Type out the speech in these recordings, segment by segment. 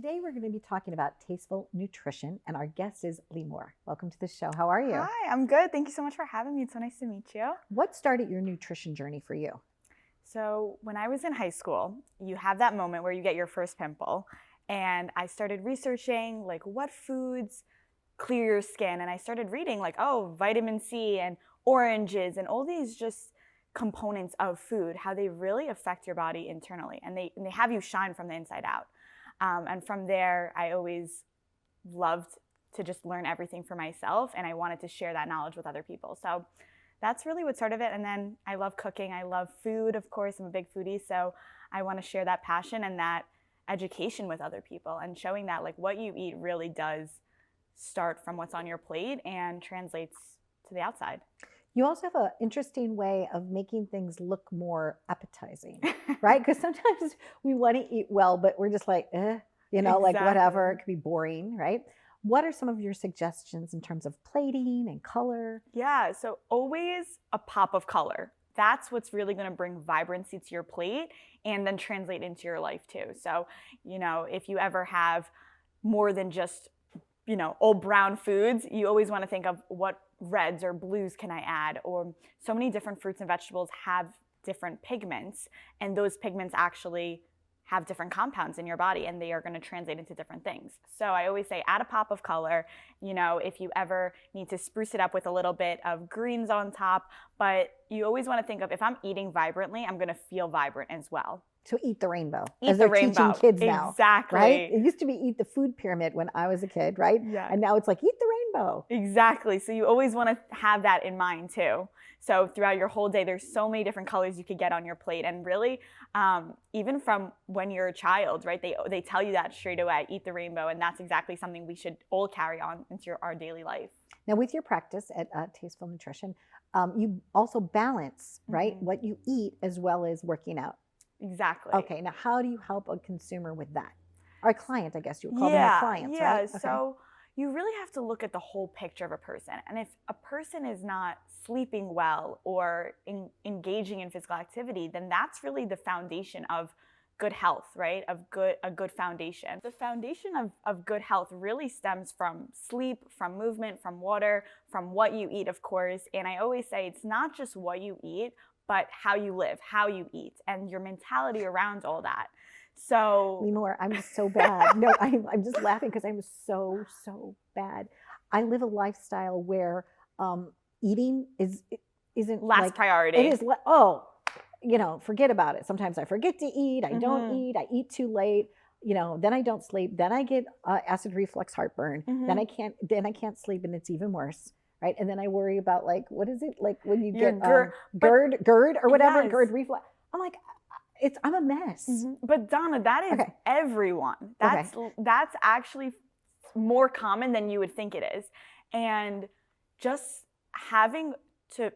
Today we're going to be talking about tasteful nutrition, and our guest is Limor. Welcome to the show. How are you? Hi, I'm good. Thank you so much for having me. It's so nice to meet you. What started your nutrition journey for you? So when I was in high school, you have that moment where you get your first pimple, and I started researching like what foods clear your skin, and I started reading like, oh, vitamin C and oranges and all these just components of food, how they really affect your body internally, and they have you shine from the inside out. And from there, I always loved to just learn everything for myself, and I wanted to share that knowledge with other people. So that's really what started it. And then I love cooking. I love food, of course. I'm a big foodie, so I want to share that passion and that education with other people, and showing that like what you eat really does start from what's on your plate and translates to the outside. You also have an interesting way of making things look more appetizing, right? Because sometimes we want to eat well, but we're just like, like whatever. It could be boring, right? What are some of your suggestions in terms of plating and color? Yeah, so always a pop of color. That's what's really going to bring vibrancy to your plate and then translate into your life too. So, if you ever have more than just, all brown foods, you always want to think of what reds or blues can I add? Or so many different fruits and vegetables have different pigments, and those pigments actually have different compounds in your body, and they are going to translate into different things. So I always say add a pop of color, if you ever need to spruce it up with a little bit of greens on top, but you always want to think of, if I'm eating vibrantly, I'm going to feel vibrant as well. So eat the rainbow. Eat as the they're rainbow. Teaching kids now. Exactly. Right? It used to be eat the food pyramid when I was a kid, right? Yeah. And now it's like eat the rainbow. Exactly. So you always want to have that in mind too. So throughout your whole day, there's so many different colors you could get on your plate. And really, even from when you're a child, right, they tell you that straight away, eat the rainbow. And that's exactly something we should all carry on into our daily life. Now, with your practice at Tasteful Nutrition, you also balance, right, what you eat as well as working out. Exactly. Okay. Now, how do you help a consumer with that? Or a client, I guess you would call them a client, right? Yeah. So you really have to look at the whole picture of a person. And if a person is not sleeping well or engaging in physical activity, then that's really the foundation of good health, right? A good foundation. The foundation of good health really stems from sleep, from movement, from water, from what you eat, of course. And I always say it's not just what you eat, but how you live, how you eat, and your mentality around all that. So, Limor, I'm just so bad. No, I'm just laughing because I'm so bad. I live a lifestyle where eating isn't last priority. It is. Forget about it. Sometimes I forget to eat. I don't eat. I eat too late. Then I don't sleep. Then I get acid reflux heartburn. Then I can't sleep, and it's even worse. Right. And then I worry about what is it? Like when you get GERD or whatever, yes. GERD reflux. I'm like, I'm a mess. But Donna, that is everyone. That's actually more common than you would think it is. And just having to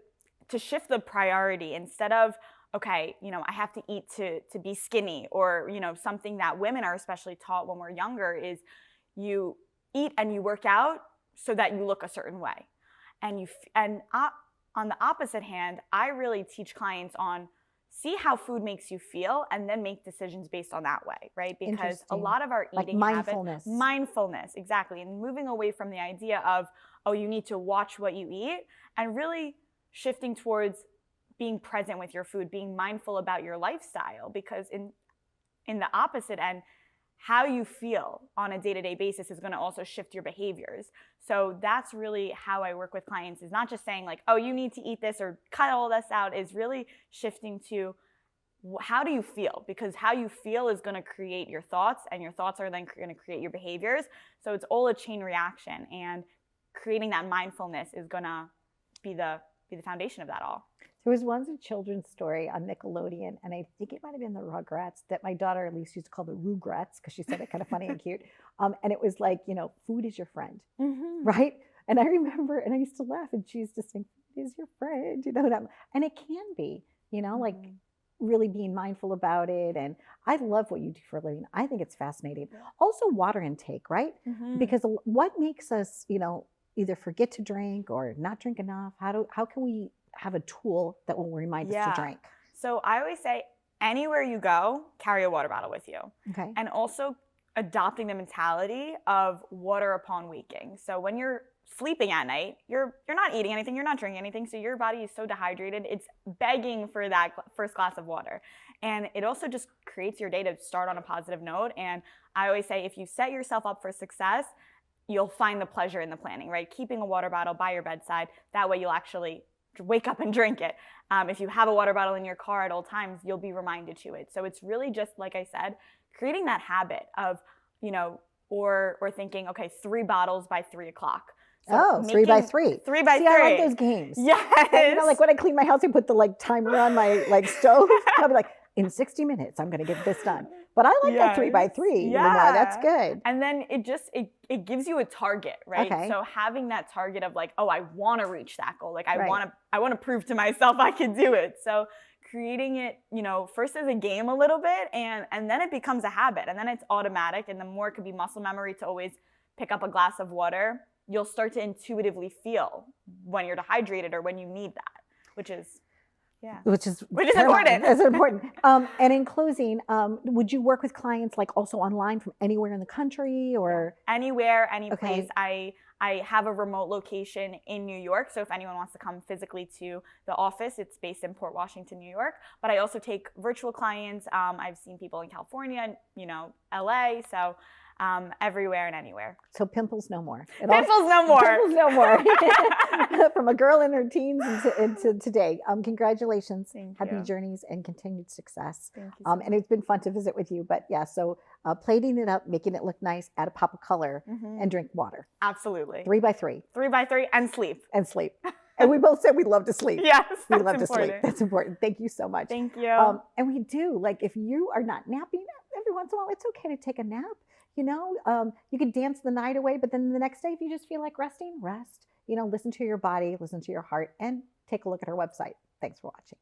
shift the priority instead of, okay, I have to eat to be skinny, or, something that women are especially taught when we're younger is you eat and you work out so that you look a certain way. And on the opposite hand, I really teach clients on see how food makes you feel and then make decisions based on that way, right? Because a lot of our eating mindfulness, exactly. And moving away from the idea of, oh, you need to watch what you eat, and really shifting towards being present with your food, being mindful about your lifestyle, because in the opposite end, how you feel on a day-to-day basis is going to also shift your behaviors. So that's really how I work with clients, is not just saying like, oh, you need to eat this or cut all this out, is really shifting to how do you feel? Because how you feel is going to create your thoughts, and your thoughts are then going to create your behaviors. So it's all a chain reaction, and creating that mindfulness is going to be the foundation of that all. There was once a children's story on Nickelodeon, and I think it might have been the Rugrats, that my daughter at least used to call the Rugrats because she said it kind of funny and cute. And it was like, food is your friend, right? And I remember, and I used to laugh, and she used to sing, "Food is your friend," and it can be, like really being mindful about it. And I love what you do for a living. I think it's fascinating. Also, water intake, right? Because what makes us, either forget to drink or not drink enough? How can we have a tool that will remind us to drink? So I always say, anywhere you go, carry a water bottle with you. Okay. And also adopting the mentality of water upon waking. So when you're sleeping at night, you're not eating anything, you're not drinking anything, so your body is so dehydrated, it's begging for that first glass of water. And it also just creates your day to start on a positive note. And I always say, if you set yourself up for success, you'll find the pleasure in the planning, right? Keeping a water bottle by your bedside, that way you'll actually wake up and drink it. If you have a water bottle in your car at all times, you'll be reminded to it. So it's really just, like I said, creating that habit of, or thinking, okay, 3 bottles by 3 o'clock. So 3 by 3. 3 by 3. See, I like those games. Yes. And, like when I clean my house, I put the timer on my stove. I'll be like, in 60 minutes, I'm going to get this done. But I like that 3 by 3. Yeah. That's good. And then it gives you a target, right? Okay. So having that target of like, oh, I want to reach that goal. Like I want to prove to myself I can do it. So creating it, first as a game a little bit, and then it becomes a habit, and then it's automatic. And the more it could be muscle memory to always pick up a glass of water, you'll start to intuitively feel when you're dehydrated or when you need that, which is important. It's important. And in closing, would you work with clients also online from anywhere in the country or? Anywhere, any place. I have a remote location in New York, so if anyone wants to come physically to the office, it's based in Port Washington, New York. But I also take virtual clients. I've seen people in California, LA, so everywhere and anywhere. So pimples no more. Pimples no more. Pimples no more. From a girl in her teens into today. Congratulations. Happy journeys and continued success. Thank you so much. And it's been fun to visit with you. But yeah, so plating it up, making it look nice, add a pop of color, and drink water. Absolutely. 3 by 3. 3 by 3 and sleep. And sleep. And we both said we love to sleep. Yes, we love to sleep. That's important. Thank you so much. Thank you. And we do, if you are not napping every once in a while, it's okay to take a nap. You can dance the night away, but then the next day, if you just feel like resting, rest. Listen to your body, listen to your heart, and take a look at our website. Thanks for watching.